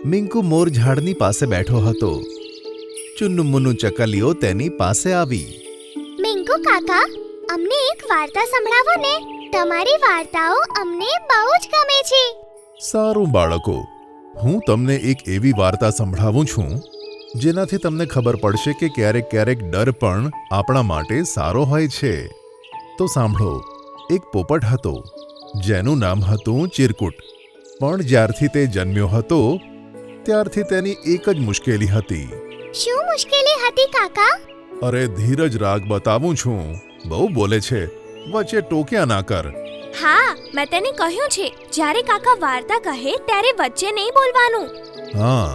મિંકુ મોર ઝાડની પાસે બેઠો હતો. ચુન્નુમુન્નુ ચકલીઓ તેની પાસે આવી. મિંકુ કાકા, અમને એક વાર્તા સંભળાવો ને. તમારી વાર્તાઓ અમને બહુ જ ગમે છે. સારું બાળકો, હું તમને એક એવી વાર્તા સંભળાવું છું જેનાથી તમને ખબર પડશે કે ક્યારેક ક્યારેક ડર પણ આપણા માટે સારો હોય છે. તો સાંભળો. એક પોપટ હતો જેનું નામ હતું ચિરકુટ. પણ જ્યારથી તે જન્મ્યો હતો ત્યારથી તેની એક જ મુશ્કેલી હતી. શું મુશ્કેલી હતી કાકા? અરે ધીરજ રાગ, બતાવું છું. બહુ બોલે છે, વચ્ચે ટોક્યા ના કર. હા, મેં તેને કહ્યું છે, જ્યારે કાકા વાર્તા કહે ત્યારે વચ્ચે નહીં બોલવાનું. હા,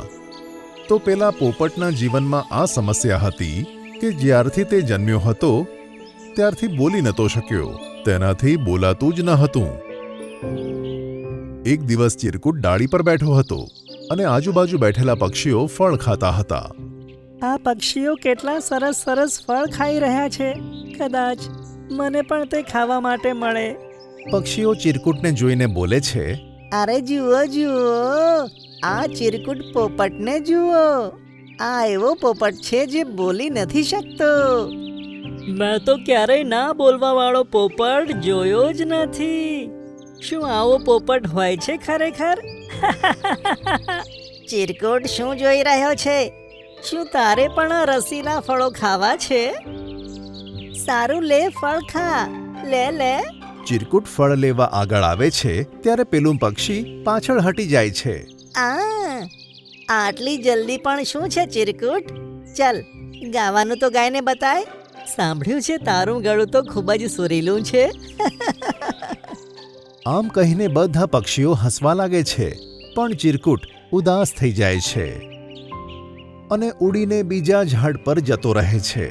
તો પેલા પોપટના જીવનમાં આ સમસ્યા હતી કે જ્યારથી તે જન્મ્યો હતો ત્યારથી બોલી નતો શક્યો. તેનાથી બોલાતું જ ન હતું. એક દિવસ ચિરકુટ ડાળી પર બેઠો હતો અને આજુબાજુ બેઠેલા પક્ષીઓ ફળ ખાતા હતા. આ પક્ષીઓ કેટલા સરસ સરસ ફળ ખાઈ રહ્યા છે. કદાચ મને પણ તે ખાવા માટે મળે. પક્ષીઓ ચિરકુટને જોઈને બોલે છે, અરે જુઓ જુઓ, આ ચિરકુટ પોપટને જુઓ. આ એવો પોપટ છે જે બોલી નથી શકતો. મેં તો ક્યારેય ના બોલવા વાળો પોપટ જોયો જ નથી. શું આવો પોપટ હોય છે ખરેખર? ચિરકુટ, શું જોઈ રહ્યો છે? શું તારે પણ આ રસીલા ફળો ખાવા છે? સારું, લે, ફળ ખા. લે લે. ચિરકુટ ફળ લેવા આગળ આવે છે ત્યારે પેલું પક્ષી પાછળ હટી જાય છે. આટલી જલ્દી પણ શું છે ચિરકુટ? ચાલ, ગાવાનું તો ગાઈને બતાય. સાંભળ્યું છે તારું ગળું તો ખૂબ જ સુરીલું છે. આમ કહીને બધા પક્ષીઓ હસવા લાગે છે, પણ ચિરકુટ ઉદાસ થઈ જાય છે અને ઉડીને બીજા ઝાડ પર જતો રહે છે.